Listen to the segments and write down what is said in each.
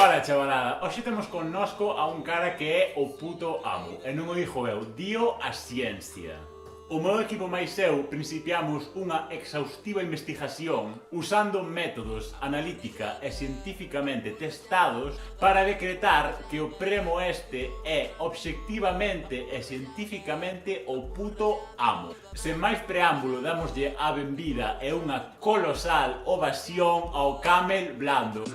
Ola, chavalada, hoxe temos connosco a un cara que é o puto amo. E non o dixo eu, dio a ciencia. O meu equipo máis eu principiamos unha exhaustiva investigación usando métodos analítica e científicamente testados para decretar que o premo este é obxectivamente e científicamente o puto amo. Sen máis preámbulo, damoslle a benvida e unha colosal ovación ao Camel Blando.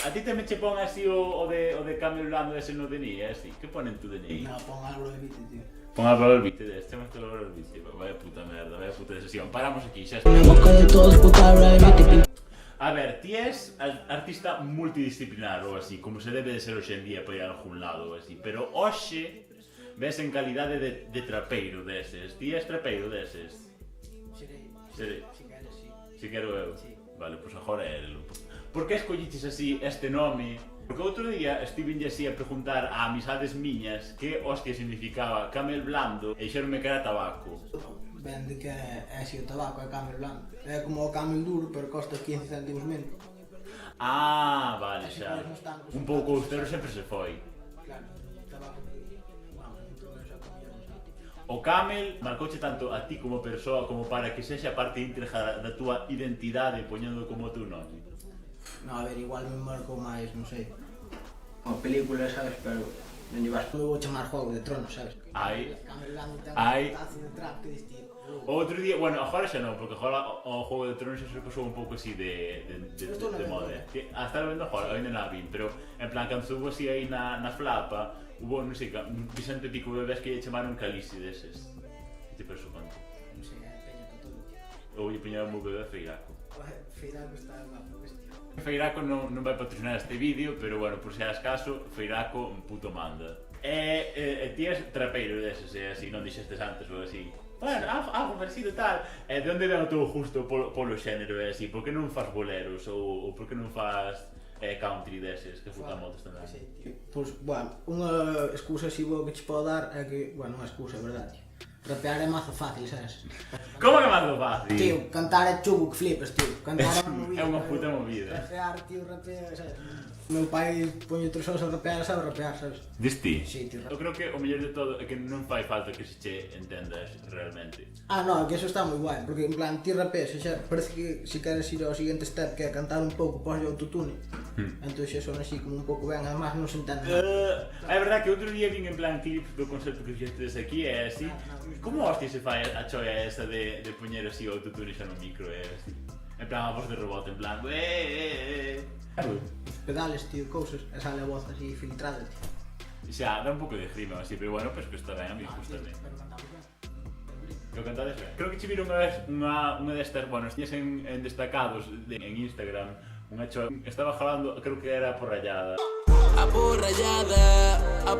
A ti tamén che pon así o de Camel Blando ese no DNI, así? Que ponen tu DNI? No, pon algo de bici, tío. Pon algo de bici, este me te lo de bici. Vaya puta merda, vaya puta decisión. Paramos aquí, xa está. Na boca de todos, puta habla de bici. A ver, ti es artista multidisciplinar ou así, como se debe de ser hoxe en día para ir a algún lado ou así. Pero hoxe ves en calidade de trapeiro deses. Ti es trapeiro deses? Serei. Si queres, si. Si quero eu? Sí. Vale, pois agora é el. Por que escolliches así este nome? Porque outro día estivenlle así a preguntar a amizades miñas que hostia significaba Camel Blando e dixeronme que era tabaco. Ben de que é así o tabaco, é Camel Blando. É como o Camel duro, pero costa 15 céntimos menos. Ah, vale, Así xa. pois nos tancos. Un pouco austero sempre se foi. Claro, tabaco que... Vamos, entón xa comíamos. O Camel marcouche tanto a ti como persoa como para que sexa parte íntegra da túa identidade poñendo como o teu nome. No, a ver, igual me marcou máis, non sei. Como película, sabes, pero... Non llevas como vou chamar Juego de Tronos, sabes? Ai. Camel Blando ten Ai. un tazo de trap que diste. Outro día, bueno, agora xa non, porque agora o Juego de Tronos xa se pasou un pouco así de moda. Hasta lo vendo agora, ainda non a vin, pero en plan, cando estuvo así aí na flapa, hubo, non sei, Vicente Pico bebés que lle chamaron Calixi deses. Que te perso conto? Non sei, é peña que todo. Ou lle poñeron o bebé Feiraco. Feiraco está guapo, bestia. Feiraco non vai patrocinar este vídeo, pero bueno, por se as caso, Feiraco puto manda. E ti és trapeiro deses, así, non dixestes antes ou así. Bueno, algo parecido tal. De onde ven o teu gusto polo xénero e así? Por que non faz boleros ou por que non faz country deses que futan motos tamén? Pois, bueno, unha excusa así boa que che podo dar é que, bueno, unha excusa, verdade. Rapear é mazo fácil, sabes? Como que mazo fácil? Tío, cantar é chugo que flipas, tío. Cantar é unha movida. É unha puta movida. Rapear, tío, rapear, sabes? Meu pai poño 3 horas a rapear, sabe rapear, sabes? Dis ti? Sí, tío. Eu creo que o mellor de todo é que non fai falta que se che entendas realmente. Ah, no, que eso está moi guai, porque en plan, ti rapeas e xa parece que se queres ir ao seguinte step que é cantar un pouco, pos autotune. Entón xa son así como un pouco ben, además non se entende nada. É verdade que outro día vin en plan clips do concerto que fixestes aquí e así. Como hostia se fai a choia esa de poñer así o autotune xa no micro e así? En plan a voz de robot, en plan Pedales, tío, cousas, e sale a voz así filtrada, tío. Xa, dá un pouco de grima así, pero bueno, pues que está ben, a mí gusta ben. Pero cantamos ben. Que o cantades ben. Creo que che viron unha vez unha destas, bueno, estiñas en destacados en Instagram, unha choa, estaba jalando, creo que era por rayada. Aporrallada,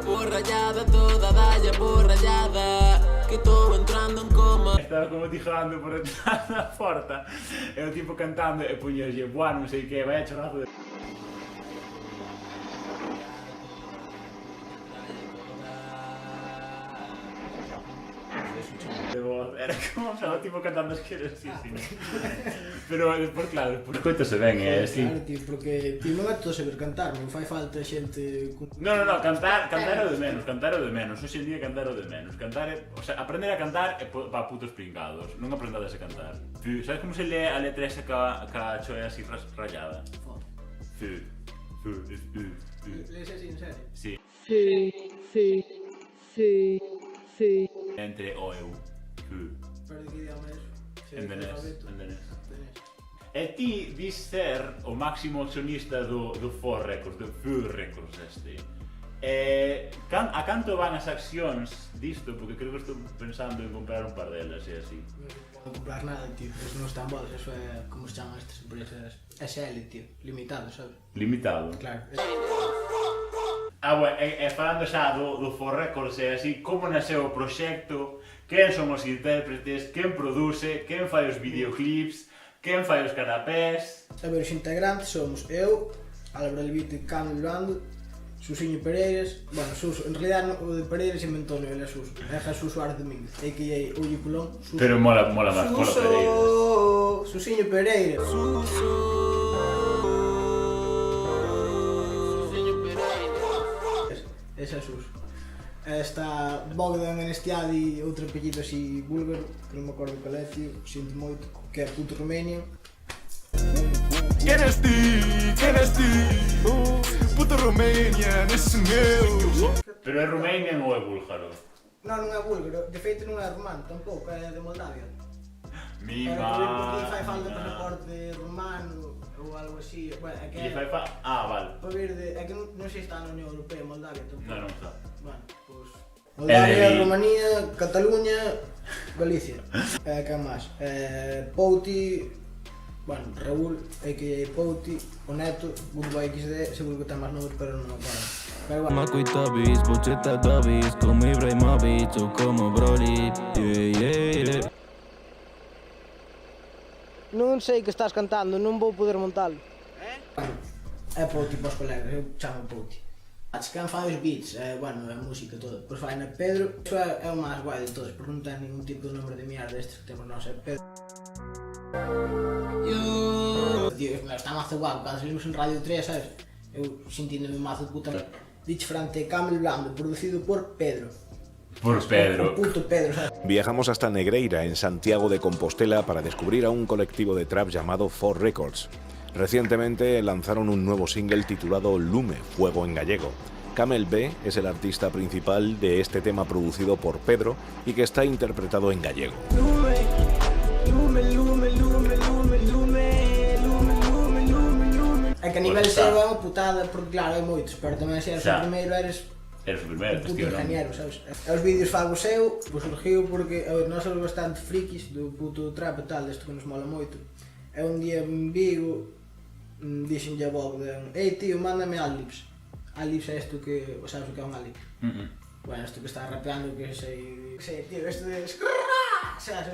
toda dalle aporrallada, que estou entrando en coma. Estaba como ti jalando por detrás da porta, e o tipo cantando e puñerlle, buah, non sei que, vaya chorrazo de... de voz, era como o tipo cantando así, pero despois, claro, despois coitase ben, así. Claro, tío, porque tío, non é todo saber cantar, non fai falta xente... No, cantar é o de menos, hoxe en día cantar é o de menos. Cantar é, o sea, aprender a cantar é para putos pringados, non aprendades a cantar. Sabes como se lee a letra esa ca choea así rayada? Lees así, en serio? Sí. Sí. Entre o eu. Pero de que idioma é eso? En danés. E ti dis ser o máximo accionista do Ford Records, do Ford Records este. A canto van as accións disto? Porque creo que estou pensando en comprar un par delas e así. Non comprar nada, tío, eso non está en bodas, eso é como se chaman estas empresas SL, tío, limitado, sabes? Limitado. Claro. bueno, e falando xa do For Records e así, como nasceu o proxecto, quen son os intérpretes, quen produce, quen fai os videoclips, quen fai os canapés... A ver, os integrantes somos eu, Álvaro Elvito e Camilo Blando, Susiño Pereiras, bueno, en realidad o de Pereiras inventou ele é Suso, é Jesús Suárez Domínguez, a.k.a. Ulli Colón, Suso. Pero mola máis, mola Pereiras. Susiño Pereiras. Ese é Suso. Está Bogdan Enestiadi, outro apellido así búlgaro, que non me acordo cal é, tío, sinto moito, que é puto Romanian. ¿Quién es ti? Puto Romanian, es meu. Pero é Romanian ou é búlgaro? Non é búlgaro, de feito non é romano tampouco, é de Moldavia. Mi Pero porque fai falta de máquina. pasaporte romano ou algo así, bueno, é que E fai fa... Ah, vale. para vir de... é que non sei se está na Unión Europea, Moldavia tampouco. Non está. Bueno, pois... de Moldavia, aí. Rumanía, Cataluña, Galicia. Que máis? Pouti... Bueno, Raúl, a.k.a. Pouti, o Neto, Grupo XD, seguro que ten máis números, pero non me acordo. Pero bueno. Marco y Tabis, Bocheta Davis, como Ibrahimovic o como Broly. Yeah. Non sei que estás cantando, non vou poder montalo. É Pouti para os colegas, eu chamo Pouti. Quen fai os beats, bueno, a música toda, pois fai na Pedro. Iso é o máis guai de todos, porque non ten ningún tipo de nombre de mierda estes que temos nós, é Pedro. Tío, está mazo guapo, cando salimos en Radio 3, sabes? Eu sintíndome mazo de puta. Dich frente Camel Blando, producido por Pedro. Por Pedro. O puto Pedro, sabes? Viajamos hasta Negreira, en Santiago de Compostela, para descubrir a un colectivo de trap llamado For Records. Recientemente lanzaron un nuevo single titulado Lume, Fuego en gallego. Camel B es el artista principal de este tema producido por Pedro y que está interpretado en gallego. É que a nivel seu é unha putada, porque claro, hai moitos, pero tamén se eres o primeiro, eres Eres o primeiro, puto tío, non? ingeniero, sabes? E os vídeos fago seu, pois surgiu porque nós somos bastante frikis do puto trap e tal, desto que nos mola moito. E un día en Vigo, dixenlle a Bogdan, ei tío, mándame adlibs. Adlibs é isto que, sabes o que é un adlib? Bueno, isto que está rapeando, que sei, tío, isto de...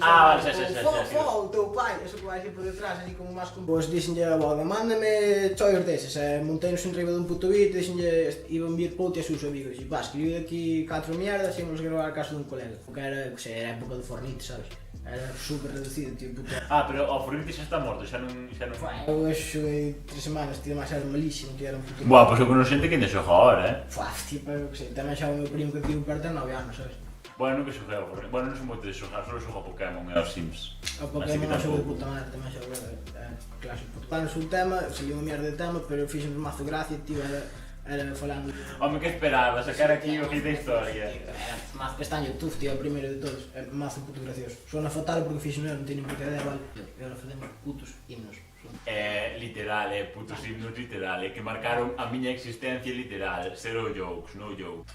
Ah, vale, sí. O teu pai, eso que vai así por detrás, así como máis con... Pois dixenlle a Bogdan, mándame choios deses, monteinos en riba dun puto beat, dixenlle, iban vir Pouti a Suso amigos, e pá, escribí aquí 4 mierdas e íbamos a gravar a casa dun colega, porque era, que sei, era época do Fornite, sabes? Era super reducido, tío, puto. Ah, pero o Fornite xa está morto, xa non... Eu xoguei 3 semanas, tío, máis era malísimo, tío, era un puto... Buah, pois eu conozco xente que ainda xoga ahora, Fuá, tío, pero que sei, tamén xa o meu primo que tivo perto de 9 anos, sabes? Bueno, nunca xoguei ao Fornite. Bueno, non son moito de xogar, só xogo a Pokémon e aos Sims. O Pokémon non xogo de puta madre, tamén xogo clásico. Planos un tema, saliu unha mierda de tema, pero fixemos mazo gracia, tío, era falando... Home, que esperaba, sacar aquí o hit da historia. Era mazo que está en YouTube, tío, o primeiro de todos, é mazo puto gracioso. Suena fatal porque fixo non teño puta idea, vale? E agora facemos putos himnos. Literal, putos himnos literal, que marcaron a miña existencia literal. Zero jokes, no joke.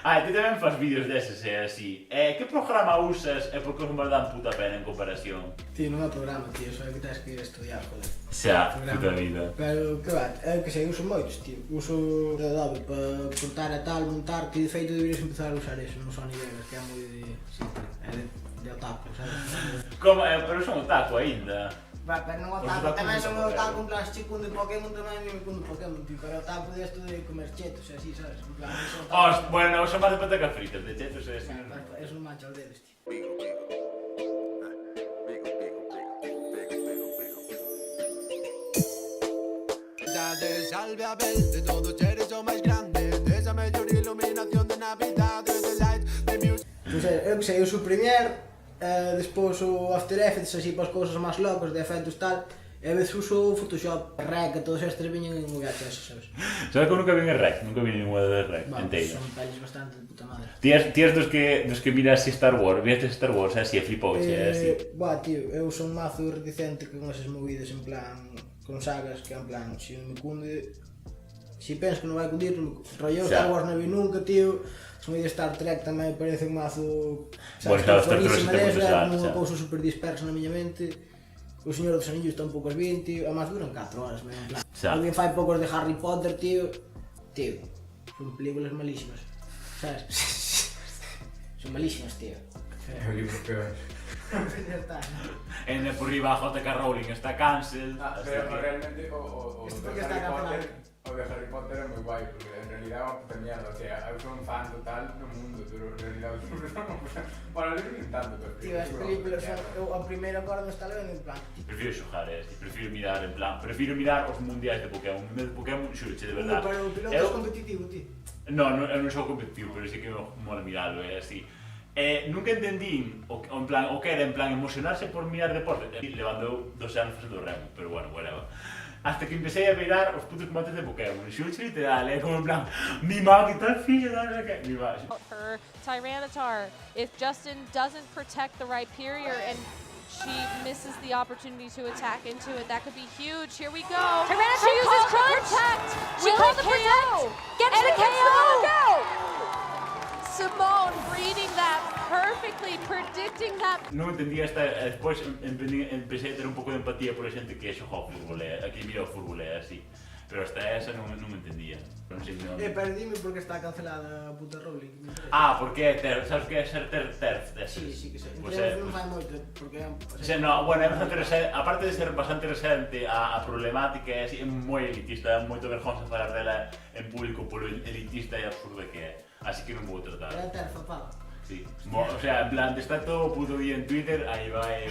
Ah, ti tamén faz vídeos deses e así. Que programa usas e por que os me dan puta pena en comparación? Tío, non é programa, tío, só é que tens que ir a estudiar, joder. Xa, puta vida. Pero, que va, é que sei, uso moitos, tío. Uso Adobe para cortar e tal, montar, que de feito deberías empezar a usar eso, non son Vegas, que é moi de... simple, é de otaku, sabes? Como, pero son otaku aínda. Va, pero non otaku, tamén son otaku en plan, se cun de Pokémon tamén me cun de Pokémon, tío, pero otaku desto de comer chetos e así, sabes? En plan, son otaku. Bueno, son máis de pataca fritas, de chetos e así. Es un macho al dedos, tío. Salve a ver, de todos eres o máis grande, desa mellor iluminación de Navidad, de light, de music. Pois eu que sei, uso o Premiere, despois o After Effects, así para as cousas máis locas, de efectos tal, e a veces uso o Photoshop, Rec, e todos estes viñen en VHS, sabes? Sabes que eu nunca vi en Rec, nunca vi ninguna de Rec, inteira. Son pelis bastante de puta madre. Tías dos que miras Star Wars, viste Star Wars, así, e flipouche, así. Buah, tío, eu son mazo reticente con esas movidas, en plan, con sagas, que en plan, se non me cunde, se penso que non vai cundir, rollo Star Wars non vi nunca, tío, se me di Star Trek tamén parece un mazo, Bueno, claro, Star Trek forísima te desa, xa, como unha xa. cousa super dispersa na miña mente. O Señor dos Anillos tampouco as 20, tío, además duran 4 horas, en plan. Xa. Alguén fai poucos de Harry Potter, tío, Son películas malísimas, sabes? Son malísimas, tío. É o libro peor. Ya está, ¿no? Por riba J.K. Rowling está cancel. Pero realmente o Esto de porque está Harry cancelado. Potter, o de Harry Potter é moi guai, porque en realidad é unha puta mierda, o sea, eu son un fan total no mundo, pero en realidad os libros non, para o libro non tanto, pero Tío, as películas son... Eu ao primeiro acordo está lendo en plan... Prefiro xogar prefiro mirar os mundiais de Pokémon. O mundial de Pokémon, xurche, de verdad. Pero o piloto é competitivo, tío. No, eu non sou competitivo, pero sí que me mola miralo, é así. Nunca entendín o que era en plan emocionarse por mirar deporte. Levando 2 anos facendo remo, pero bueno, whatever. Hasta que empecé a mirar os putos combates de Pokémon. Xurche literal, como en plan, mi má, que tal fillo, non sei que. Mi má. Her Tyranitar. If Justin doesn't protect the Rhyperior and she misses the opportunity to attack into it, that could be huge. Here we go. Tyranitar She uses called the Crunch. protect. She Will called it the protect. Gets And the it gets the KO. knockout. Simone reading that perfectly, predicting that. Non entendía despois empecé a ter un pouco de empatía por a xente que xoga ao fútbol, aquí mira o fútbol así. Pero hasta esa non entendía. Non sei non. Pero dime por que está cancelada a puta Rowling. Porque é ter, sabes que é ser terf deses? Sí, que sei. Pois Non fai moito, porque... no, bueno, é bastante recente, aparte de ser bastante recente a problemática é así, é moi elitista, é moito vergonza falar dela en público polo elitista e absurdo que é. Así que non vou tratar. Era terfa, paga. Sí. O sea, en plan, está todo o puto día en Twitter, aí vai,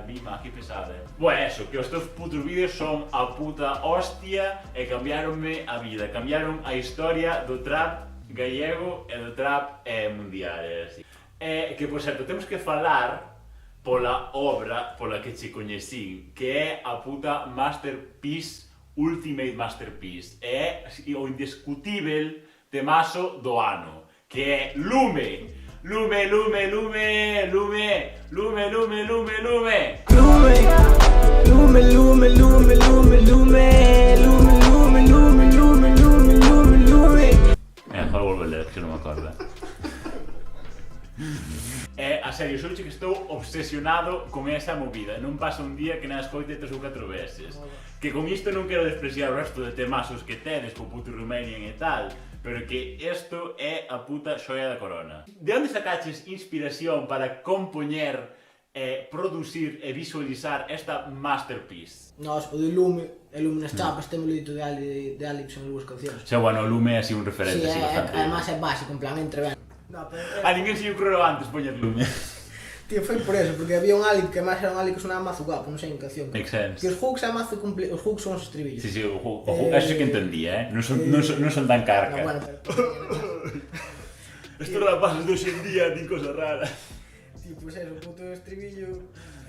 mima, que pesada. Bueno, eso, que os teus putos vídeos son a puta hostia e cambiaronme a vida, cambiaron a historia do trap gallego e do trap mundial, así. Que, por certo, temos que falar pola obra pola que che coñecín, que é a puta Masterpiece, Ultimate Masterpiece. É o indiscutível temazo do ano, que é Lume. Lume, lume, lume, lume, lume, lume, lume, lume. Lume, lume, lume, lume, lume, lume, lume, lume, lume, lume, lume, lume, lume. Mejor volvo a ler, que non me acordo. A serio, sou que estou obsesionado con esa movida. Non pasa un día que non escoite 3 ou 4 veces. Que con isto non quero despreciar o resto de temazos que tedes co puto Rumanian e tal, pero que isto é a puta xoia da corona. De onde sacaches inspiración para compoñer, producir e visualizar esta masterpiece? Nos, o de Lume, e Lume nas chapas, temos o dito de Alex en algúas cancións. Xa, bueno, o Lume é así un referente, Sí, así bastante. además é básico, en plan, entre ben. No, pero... Ninguén se lle ocurreu antes poñer Lume. Tío, foi por eso, porque había un Ali que máis era un Ali que sonaba mazo guapo, non sei en canción. Makes sense. Que os hooks é mazo os hooks son os estribillos. Sí, o juego, eso sí que entendía, non son tan carca. No, bueno, Estos rapaces de hoxe en día din cosas raras. Tío, pues eso, o puto estribillo...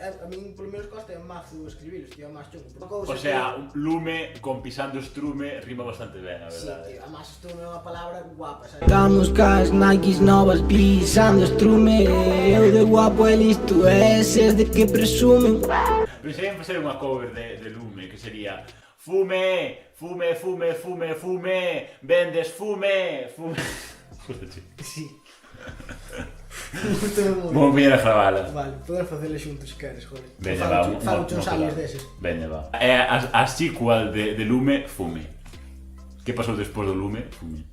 A min, polo menos, costa é mazo escribilos, tío, máis chungo. O sea, Lume con pisando estrume rima bastante ben, a Sí, verdade. tío, además estrume é unha palabra guapa, sabes? Estamos cas Nikes novas pisando estrume. Eu de guapo e listo, eses de que presumen. Pensei en facer unha cover de Lume, que sería Fume, fume, fume, fume, fume, vendes fume, fume... Sí. Vamos vir a gravala. Vale, podemos facele xuntos se queres, joder. Veña, va, Falo chun salios deses. Veña, va. É a sequel de Lume, Fume. Que pasou despois do Lume? Fume.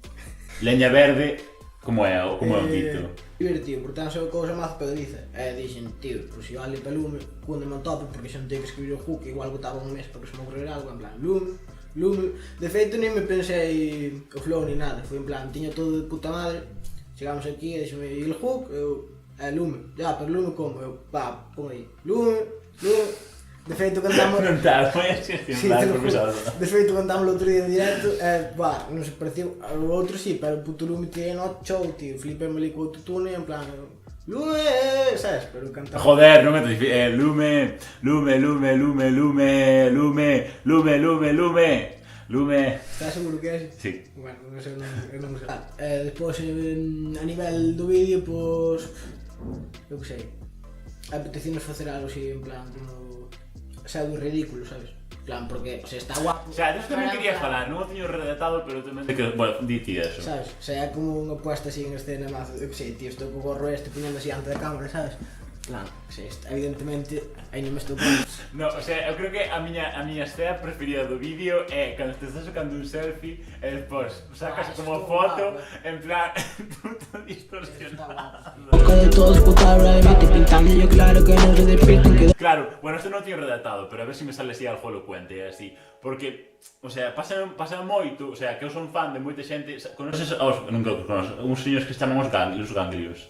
Leña Verde, como é o título? Divertido, porque tan só cousa mazo pegadiza. E dixen, tío, pois se vale para Lume, cunde me tope, porque xa non teño que escribir o hook, igual botaba un mes para que se me ocorrera algo, en plan, Lume. De feito, nem me pensei o flow ni nada, foi en plan, tiña todo de puta madre. Chegamos aquí e dixeme, e el hook? Eu, Lume. Ya, pero Lume como? Eu, pá, pon aí. Lume. De feito, cantamos... Non tal, foi así, en plan, improvisado. De feito, cantamos o outro día en directo, pá, non se pareceu... O outro sí, pero o puto Lume tiene no show, tío. Flipéme ali co autotune, en plan... Lume, sabes? Pero cantamos... Joder, non me te difícil. Lume, lume, lume, lume, lume, lume, lume, lume, lume. Lume... Estás seguro que é ese? Sí. Bueno, non sei, non sei. Despois, a nivel do vídeo, pois... Eu que sei. Apetecínos facer algo así, en plan, como... Pseudo ridículo, sabes? En plan, porque, se está guapo... O sea, disso tamén quería falar, non o teño redactado, pero tamén... Bueno, diti eso. Sabes? O sea, é como unha puesta así en escena, mazo, eu que sei, tío, estou co gorro este, poñendo así ante da cámara, sabes? plan, evidentemente, aí non me estou con... No, o sea, eu creo que a miña escena preferida do vídeo é cando te estás sacando un selfie e despois sacas como foto en plan puto distorsionado. Boca de todos, puta realmente pintando yo claro que no se despierten que... Claro, bueno, esto non teño redactado, pero a ver se me sale así algo elocuente e así. Porque, o sea, pasa moito, o sea, que eu son fan de moita xente, conoces nunca os conoces, uns señores que se chaman os ganglios.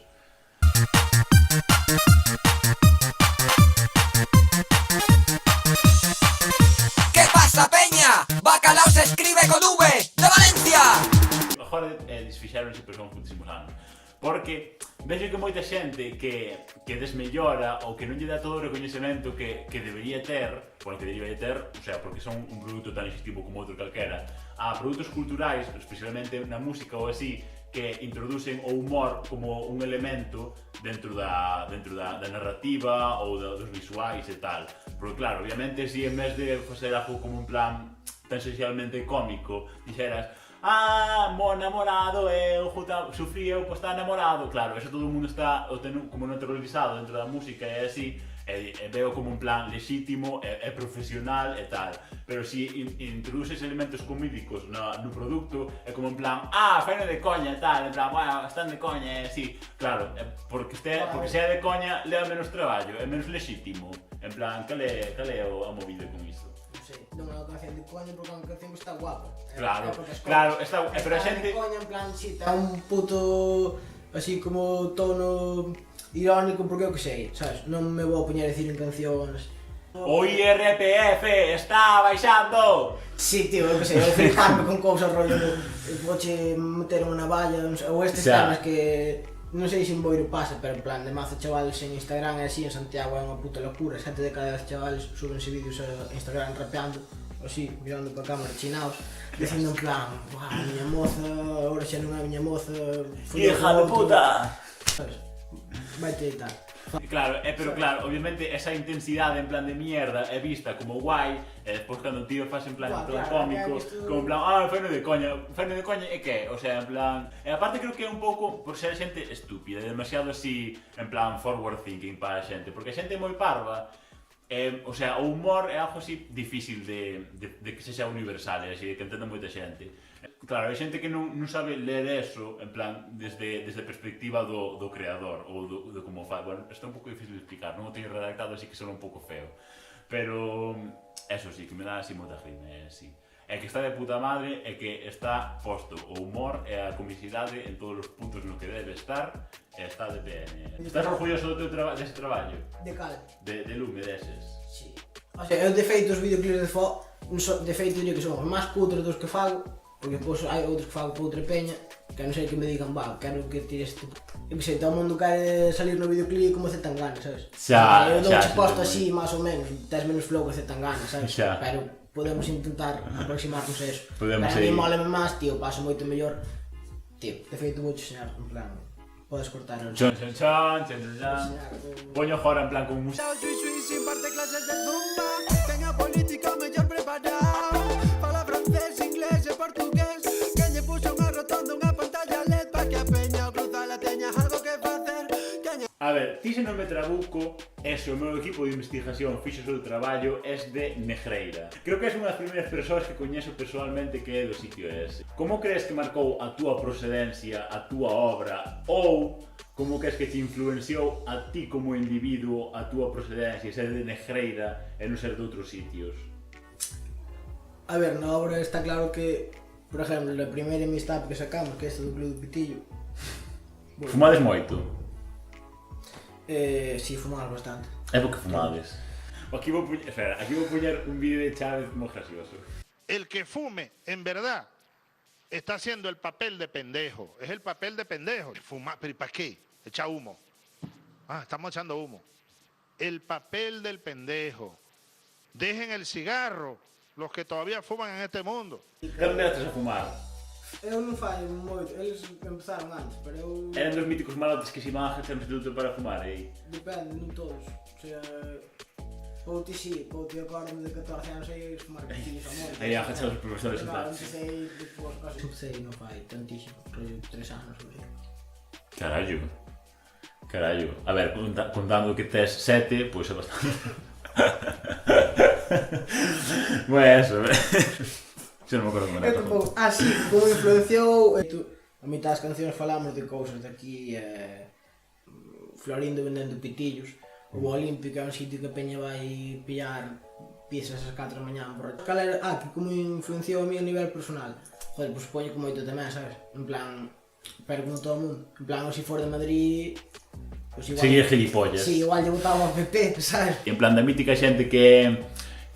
¿Qué pasa, peña? Bacalao se escribe con V, de Valencia. Agora desfixaronse, pero son putísimos anos. Porque vexo que moita xente que desmellora ou que non lle dá todo o recoñecemento que debería ter, bueno, que debería ter, o sea, porque son un produto tan exhaustivo como outro calquera, a produtos culturais, especialmente na música ou así, que introducen o humor como un elemento dentro da narrativa ou dos visuais e tal. Porque claro, obviamente, si en vez de facer algo como un plan tan socialmente cómico, dixeras mo namorado eu sufrí eu por estar namorado, claro, eso todo o mundo está como naturalizado dentro da música e así, e veo como un plan lexítimo e profesional e tal, pero si introduces elementos comídicos no produto é como en plan, faino de coña e tal, en plan, bueno, están de coña e así, claro, porque sea de coña leva menos traballo, é menos lexítimo, en plan, cal é a movida con iso? Non é unha canción de coña porque é unha canción que está guapa. Claro, pero a xente... Coña, en plan, si, está un puto, así como tono irónico, porque eu que sei, sabes? Non me vou a poñer a dicir en cancións... O IRPF está baixando! Sí, tío, eu que sei, eu fliparme con cousas rollo poche meter unha navalla, ou estes temas que... Non sei se en Boiro pasa, pero en plan, de mazo chavales en Instagram e así, en Santiago é unha puta locura. 7 de cada 10 chavales súbense vídeos a Instagram rapeando, así, mirando para a cámara, chinaos, dicindo en plan, buah, a miña moza, agora xa non é a miña moza... Hija de puta! Sabes? Vaite e tal. Claro, pero claro, obviamente esa intensidade en plan de mierda é vista como guai, e despois cando o tío faz en plan todo cómico, como en plan, faino de coña, e que? O sea, en plan... E aparte creo que é un pouco por ser xente estúpida, demasiado así, en plan forward thinking para a xente, porque a xente é moi parva, o sea, o humor é algo así difícil de que sexa universal, así, que entenda moita xente. Claro, hai xente que non sabe ler eso, en plan, desde a perspectiva do creador, ou do como fai. Bueno, isto é un pouco difícil de explicar, non o teño redactado, así que son un pouco feo. Pero, eso sí, que me dá así moita rima, sí. É que está de puta madre, é que está posto o humor e a comicidade en todos os puntos no que debe estar, e está de PN. Estás orgulloso dese traballo? De cal? De Lume, deses? Sí. O sea, eu de feito os videoclips de feito diría que son os máis cutres dos que fago, porque depois hai outros que fago para outra peña, que non sei que me digan, quero que tires tipo... Eu que sei, todo o mundo quere salir no videoclip como Zetangana, sabes? Eu dou che posto así, máis ou menos, tes menos flow que Zetangana, sabes? Pero podemos intentar aproximarnos a eso. Pero a mí mólame máis, tío, paso moito mellor. Tío, de feito vou enseñar, en plan, podes cortar el... Chon. Poño jora en plan con música. Sin parte clases de zumba, tenga política mellor preparado. Fala francés, inglés e portugués. Que lle puxo unha rotonda, unha pantalla LED pa que a peña ao cruzala teña algo que facer. A ver, ti se non me trabuco, o meu equipo de investigación fixo o seu traballo es de Negreira. Creo que é unha das primeiras persoas que coñezo personalmente que é do sitio ese. Como crees que marcou a túa procedencia, a túa obra, ou como crees que te influenciou a ti como individuo a túa procedencia, ser de Negreira e non ser de outros sitios? A ver, na obra está claro que, por exemplo, a primeira amistade que sacamos, que é esta do Club do Pitillo... Fumades moito? Si, fumamos bastante. É porque fumades. Aquí vou poñer un vídeo de Chávez moi gracioso. El que fume, en verdad, está haciendo el papel de pendejo. Es el papel de pendejo. Fumar, pero ¿para qué? Echa humo. Estamos echando humo. El papel del pendejo. Dejen el cigarro, los que todavía fuman en este mundo. Cando empezaste a fumar? Eu non fai moito, eles empezaron antes, pero eu... Eran dos míticos malotes que se iban a gente no instituto para fumar, aí? Depende, non todos. O sea, pouti sí, pouti acordo de 14 anos aí fumar pitillos a moito. Aí agachar os profesores en tal. Empecei depois, casi non fai tantísimo, rollo 3 anos ou así. Carallo. Carallo, a ver, contando que tes 7, pois é bastante. Bueno, eso, xa non me acordo como era. Sí, como influenciou... A mitad das cancións falamos de cousas de aquí, Florindo vendendo pitillos, o Olímpico é un sitio que a peña vai pillar piezas ás 4 da mañá por aí. Cal era? Que como influenciou a mí a nivel personal. Joder, pois supoño que moito tamén, sabes? En plan, pero como todo o mundo. En plan, o si for de Madrid... Seguir gilipollas. Sí, igual lle botaba ao PP, sabes? En plan, da mítica xente que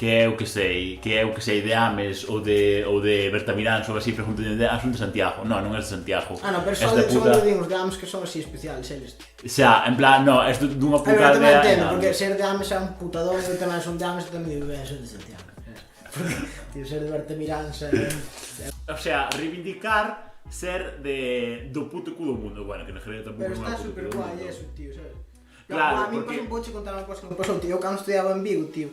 é o que sei, de Ames ou de Bertamirán, ou así, preguntan son de Santiago. Non é de Santiago. No, pero son de dimos de Ames que son así especiales, eles. Xa, en plan, no, é dunha puta aldea. Pero tamén entendo, porque ser de Ames é un putadón, e tamén son de Ames e tamén digo, son de Santiago. Porque, tío, ser de Bertamirán, O sea, reivindicar ser do puto cu do mundo. Bueno, que na realidad tampouco pero non é está puto super cu do guai mundo. eso, tío, sabes? Claro, a mí porque... podes contar unha cosa que me pasou, tío, eu cando estudiaba en Vigo, tío,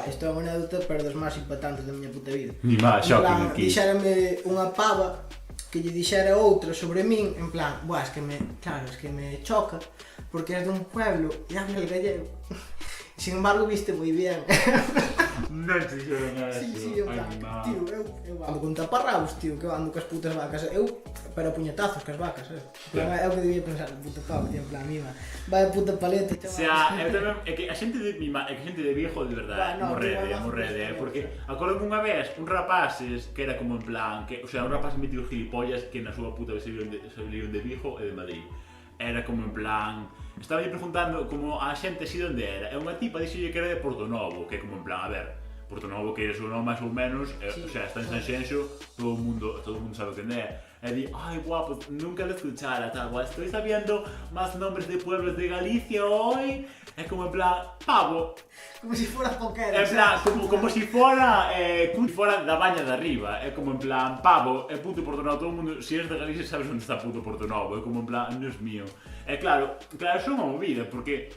isto é unha anécdota, pero das máis impactantes da miña puta vida. Ni máis, shocking aquí. Dixérame unha pava que lle dixera outra sobre min, en plan, es que me choca, porque és dun pueblo e habla el gallego. Sin embargo, viste moi bien. Non te xoro nada. Sí, en plan, tío, eu ando con taparrabos, tío, que ando cas putas vacas, pero a puñetazos cas vacas, é o que debía pensar, puta pavo, tío, en plan, mima, vai puta paleta, chaval. O sea, eu tamén, é que a xente de viejo, de verdade, morrede, porque acordo unha vez, un rapaces que era como en plan, o sea, un rapaz metido gilipollas que na súa puta vez salieron de Vigo e de Madrid. Era como en plan, estaba aí preguntando como a xente si onde era, e unha tipa dixolle que era de Portonovo, que é como en plan, a ver, Portonovo que é o nome máis ou menos, o sea, está en Sanxenxo, todo o mundo sabe quen é. E di, ai guapo, nunca lo escuchara, tal, guay, estoy sabiendo más nombres de pueblos de Galicia hoy. Es como en plan, pavo. Como si fuera poquera. En plan, como si fuera da baña de arriba. É como en plan, pavo, é puto Portonovo. Todo o mundo, se eres de Galicia, sabes onde está puto Portonovo. É como en plan, non es mío. E claro, é unha movida, porque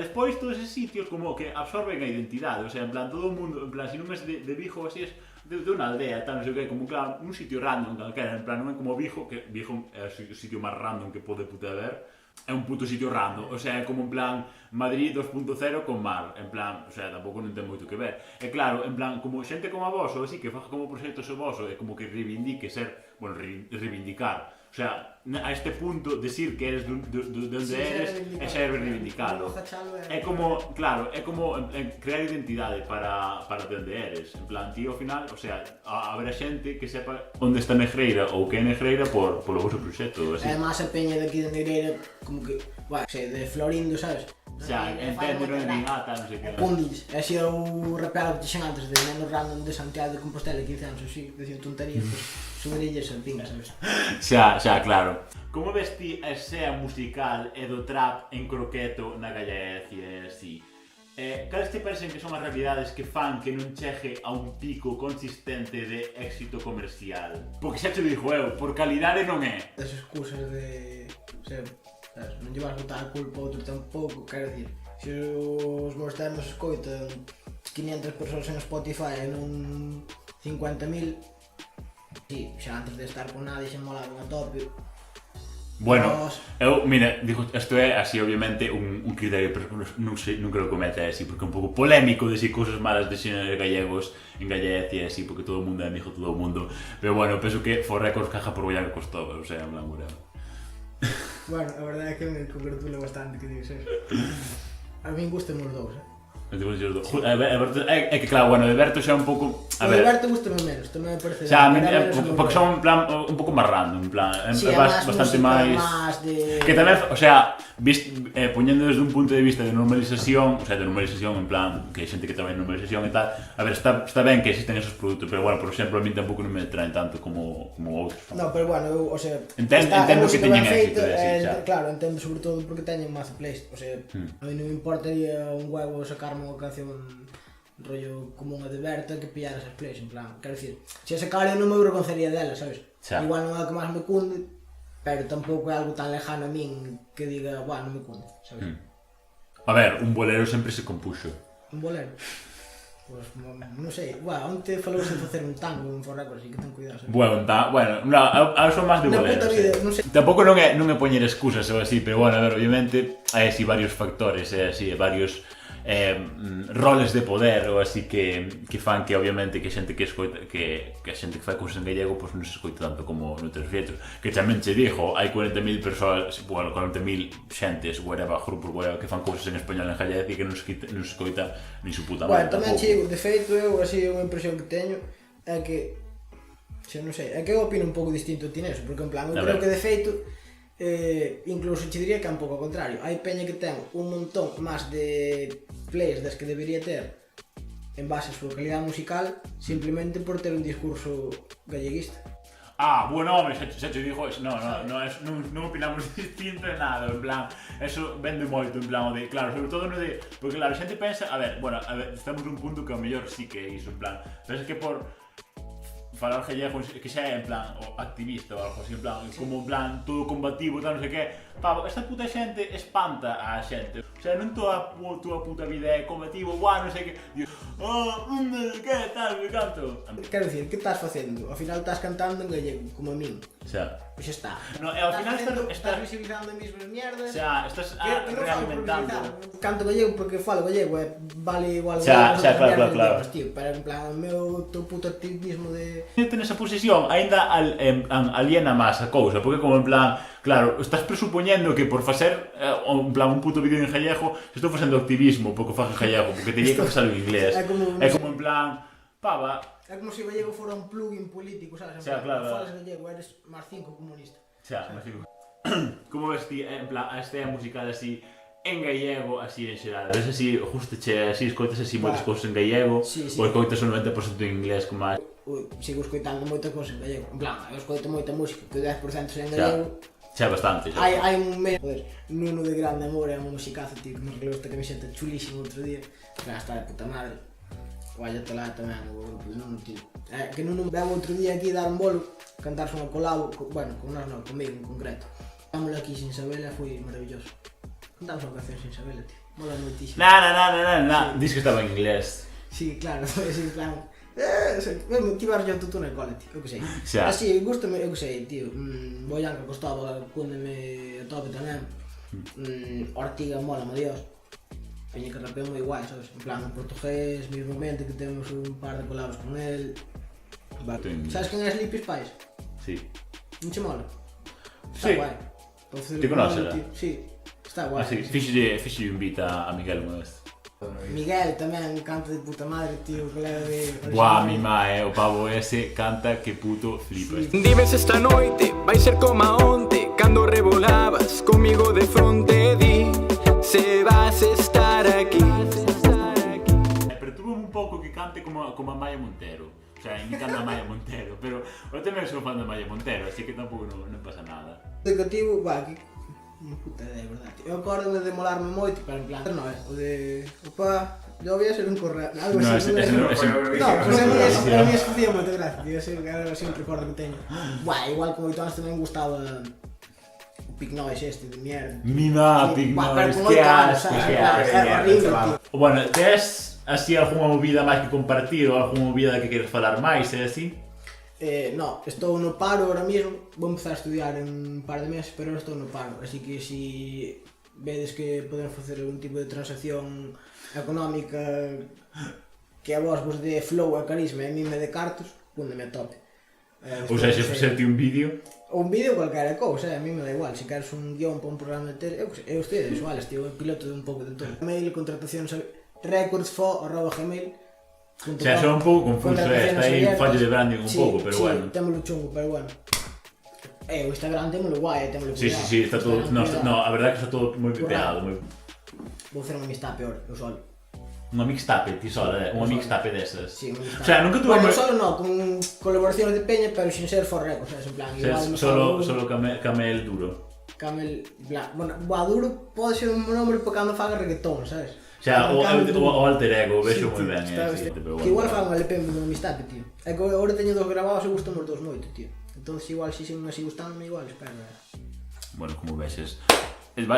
despois todos esos sitios como que absorben a identidade. O sea, en plan, todo o mundo, en plan, se non es de Vigo así, es de unha aldea, tal, non sei o que, como claro, un sitio random, calquera, en plan, non é como Vigo, que Vigo é o sitio máis random que pode puta haber, é un puto sitio random, o sea, é como en plan Madrid 2.0 con mar, en plan, o sea, tampouco non ten moito que ver. E claro, en plan, como xente como a vos, ou así, que faja como proxectos o voso, é como que reivindique ser, bueno, reivindicar, o sea, a este punto, decir que eres de onde eres, é ser reivindicalo. É como, claro, é como crear identidade para de onde eres. En plan, ti ao final, o sea, haberá xente que sepa onde está Negreira ou que é Negreira polo vosso proxecto. Además, a peña de aquí de Negreira, como que, de Florindo, sabes? Xa, entendo, non nin ata, non sei que. Pundis, e así o rapero que dixen antes de menos random de Santiago de Compostela 15 anos, así, dicía tonterías, pues, suberillas en pinga, sabes? Xa, claro. Como ves ti a escena musical e do trap en croqueto na Galicia, así? Cales te parecen que son as realidades que fan que non chegue a un pico consistente de éxito comercial? Porque xa te dixo eu, por calidade non é. As excusas de... O sea, non lle vas botar a culpa a outro tampouco, quero dicir, se os meus temas escoitan 500 persoas en Spotify e non 50.000, sí, xa antes de estar con nadie xa molaban a tope. Bueno, eu, mira, digo, isto é así obviamente un criterio, pero non sei, non creo que o meta así, porque é un pouco polémico decir cousas malas de xéneros gallegos en Galicia, así, porque todo o mundo é amigo de todo o mundo, pero bueno, penso que For Records caja por bollar que costou, o sea, en plan mureo. Bueno, a verdade é que me congratula bastante que digas eso. A min gustan os dous, É que claro, bueno, de Berto xa un pouco... O de Berto gustame menos, tamén me parece... Xa, porque son en plan un pouco máis random, en plan, é bastante máis... Que tamén, o sea, poñendo desde un punto de vista de normalización, o sea, de normalización en plan, que hai xente que trabalha en normalización e tal, a ver, está ben que existen esos produtos, pero bueno, por exemplo, a mí tampouco non me traen tanto como outros. No, pero bueno, eu, o sea... Entendo que teñen éxito, xa. Claro, entendo sobre todo porque teñen mazo plays, o sea, a mí non me importaría un huevo sacarme unha canción rollo como unha de Berta que pillara esas plays, en plan, quero dicir, se sacara eu non me avergonzaría dela, sabes? Xa. Igual non é o que máis me cunde, pero tampouco é algo tan lejano a min que diga, buah, non me cunde, sabes? A ver, un bolero sempre se compuxo. Un bolero? Pois, non sei, onte falouse de facer un tango en For Records, así que ten cuidado. Bueno, eu son máis de boleros. Tampouco non é poñer excusas ou así, pero bueno, a ver, obviamente hai así varios factores, así, varios roles de poder ou así que fan que obviamente que a xente que escoita que a xente que fai cousas en gallego pois non se escoita tanto como noutros fietos, que tamén che dixo, hai 40.000 persoas, bueno, 40.000 xentes, whatever, grupos, whatever, que fan cousas en español en gallego e que non se escoita ni su puta madre. Bueno, tamén che digo, de feito, eu así unha impresión que teño é que, non sei, é que eu opino un pouco distinto a ti neso, porque en plan, eu creo que de feito incluso che diría que é un pouco ao contrario, hai peña que ten un montón máis de plays das que debería ter en base a súa calidad musical simplemente por ter un discurso galleguista. Bueno, hombre, xa te digo eso, non opinamos distinto en nada, en plan, eso vende moito, en plan, de, claro, sobre todo no de, porque claro, a xente pensa, a ver, estamos nun punto que ao mellor sí que é iso, en plan, pensa que por falar gallego que xa é en plan o activista ou algo así, en plan, como en plan todo combativo, tal, non sei que, pavo, esta puta xente espanta a xente, o sea, non toda a tua puta vida é combativo, non sei que, dios, que tal, me canto. Quero dicir, que estás facendo? Ao final estás cantando en gallego, como a min. Xa. Pois xa está. No, ao final estás visibilizando as mismas mierdas. Xa, estás realimentando. Canto gallego porque falo gallego, vale igual xa, claro. Pero en plan, o meu puto activismo de... Ten esa posición, ainda aliena máis a cousa, porque como en plan, claro, estás presupoñendo que por facer en plan un puto vídeo en gallego estou facendo activismo porque fago en gallego, porque teria que facelo en inglés. É como en plan, pava... É como se o gallego fora un plugin político, sabes? Xa, claro. Falas gallego, eres máis 5 comunista. Xa, máis 5. Como ves ti, en plan, a estea musical así en gallego, así en xeral? Ves así, justo che, así, escoitas así moitas cousas en gallego, ou escoitas o 90% en inglés, como máis? Sigo escoitando moitas cousas en gallego. En plan, eu escoito moita música, que o 10% en gallego. Xa, bastante. Hai un mes, joder, Nuno de Grande Amor é un musicazo, tío, que nos regalou esta camiseta chulísima outro día. Que está de puta madre. Vaya lá tamén, o grupo de Nuno, tío. Que Nuno veu outro día aquí dar un bolo, cantarse unha colabo, bueno, con nós non, comigo en concreto. Vámonos aquí sin Sabela, foi maravilloso. Cantamos unha canción sin Sabela, tío. Mola moitísimo. Dis que estaba en inglés. Sí, claro, así en plan... ti vas yo tutto nel cole, tío, eu que sei. Así, gustame, eu que sei, tío. Boyanca costaba, cúndeme a tope tamén. Ortiga mola, ma dios. Peña que rapeo moi guai, sabes? En plan, en portugués, mismamente, que temos un par de palabras con él. Sabes quen é Sleepy Spice? Sí. Non che mola? Sí. Está guai. Te conoces, Sí, está guai. Fixe invita a Miguel unha vez. Miguel tamén canta de puta madre, tío, que leva de... Buah, mi mae, o pavo ese canta que puto flipas. Dimes esta noite, vai ser como a onte, cando revolabas comigo de fronte, di se vas estar aquí. Perturba un pouco que cante como a Maya Montero. O sea, imitando a Maya Montero, pero eu tamén sou fan da Maya Montero, así que tampouco non pasa nada. Educativo, que... Puta idea, verdade, tío. Eu acordo de molarme moito, pero en plan, non é, o de... Opa, yo voy a ser un correo, algo así. No, pues a mí eso hacía moita gracia, tío, é sempre recordo que teño. Igual con 8 anos tamén gustaba o Pig Noise este, de mierda. Mima, Pig Noise, que asco, que asco. Bueno, tes así algunha movida máis que compartir ou algunha movida que queres falar máis, é así? No, estou no paro ahora mismo, vou empezar a estudiar en un par de meses, pero ahora estou no paro, así que si vedes que podemos facer algún tipo de transacción económica que a vos dé flow e carisma e a mí me dé cartos, púndeme a tope. Ou sea, se facerte un vídeo? Un vídeo cualquiera cousa, a mí me dá igual, se queres un guión para un programa de tele, eu estou de visuales, tío, eu piloto de un pouco de todo. Mail, contratación, recordsfo@gmail.com. O sea, son un pouco confuso, está aí un fallo de branding un pouco, pero bueno. Sí, témolo chungo, pero bueno. O Instagram témolo guai, témolo cuidado. Sí, está todo, no, a verdade que está todo moi pepeado. Vou facer unha mixtape ahora, eu solo. Unha mixtape, ti sola, unha mixtape desas. Sí, unha mixtape. O sea, nunca tuve... Bueno, solo non, con colaboracións de peña, pero sin ser For Records, en plan, igual... Solo Camel Duro. Camel, bueno, Duro pode ser un nombre para cando faga reggaetón, sabes? O sea, o alter ego, vexo moi ben, pero bueno. Que igual faga un LP de mixtape, tío. É que agora teño dos grabados e gustan os dos moito, tío. Entón, igual, se siguen así gustándome, igual, espera. Bueno, como vexes.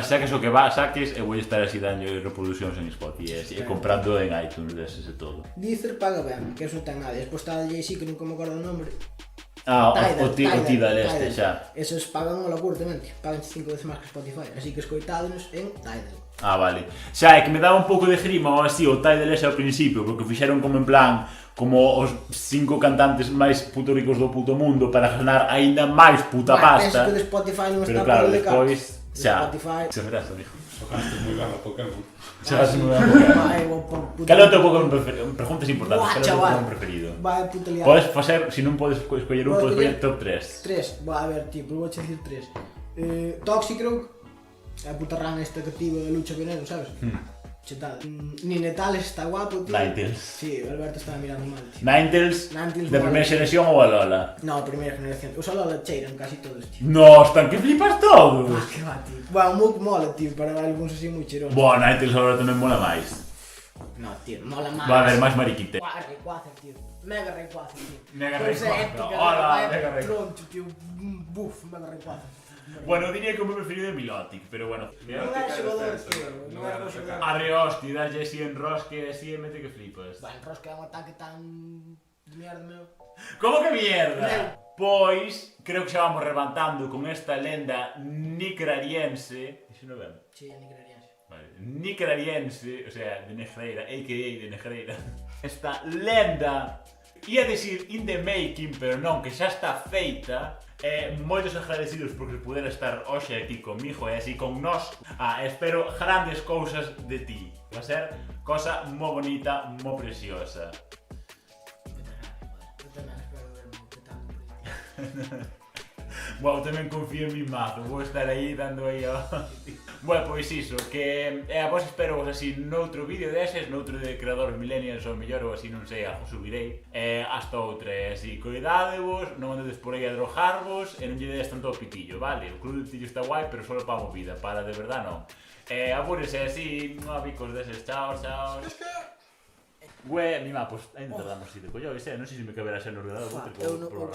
Saques o que saques e vou estar así dando reproduccións en Spotify e comprando en iTunes deses e todo. Deezer paga ben, que eso ten nada. Despois está a Jay-Z, que nunca me acordo o nombre. O Tidal este xa. Esos pagan unha locura tamén, pagan 5 veces máis que Spotify, así que escoitádonos en Tidal. Vale. Xa, é que me daba un pouco de grima así o Tidal ese ao principio, porque fixeron como en plan como os 5 cantantes máis puto ricos do puto mundo para ganar aínda máis puta pasta. Penso que de Spotify non está pero claro, por despois, xa, Spotify. se verás, amigo. Tocaste moi ben a Pokémon. Xa, se me dá Pokémon. Cal é o teu Pokémon preferido? Preguntas importantes, cal é o teu Pokémon preferido? Vai, puta liada. Podes facer, se non podes escoller un, podes escoller top 3. 3, a ver, tío, pero vou dicir 3. Toxic, creo, a puta rana esta que tivo de lucha veneno, sabes? Chetada. Ninetales está guapo, tío. Ninetales. Sí, Alberto estaba mirando mal, tío. Ninetales, de primeira xeración ou a Lola? No, primeira generación. Os a Lola cheiran casi todos, tío. No, están que flipas todos! Que va, tío. Bueno, Mook mola, tío, para algúns así moi cheirosos. Boa, Ninetales agora tamén mola máis. No, tío, mola máis. Va a haber máis mariquite. Rayquaza, tío. Mega Rayquaza, tío. Mega Rayquaza. Hola, Mega Rayquaza. Troncho, tío. Buf, Mega Rayquaza. Bueno, diría que o meu preferido é Milotic, pero bueno. Non era xogador, tío. Non era xogador. Arre hosti, dalle así en rosque, así e mete que flipas. Bueno, rosque é un ataque tan... de mierda, meu. Como que mierda? Pois, creo que xa vamos levantando con esta lenda nicrariense. Iso non ben? Sí, é nicrariense. Vale, nicrariense, o sea, de Negreira, a.k.a. de Negreira. Esta lenda, ia decir in the making, pero non, que xa está feita. Moitos agradecidos porque pudera estar hoxe aquí comigo e así con nós. Espero grandes cousas de ti. Va a ser cosa moi bonita, moi preciosa. Bueno, tamén confío en mi mazo, vou estar aí dando aí a... Bueno, pois iso, que a vos espero vos así noutro vídeo deses, noutro de Creadores Millennials ou mellor, ou así non sei, algo subirei. Hasta outra, así, coidadevos, non andedes por aí a drogarvos e non lle dedes tanto ao pitillo, vale? O club de pitillo está guai, pero só para a movida, para de verdad non. Abúrese así, bicos deses, chao, chao. Güey, mi ma, pues ainda tardamos así de collo, non sei se me caberá ser no ordenador, por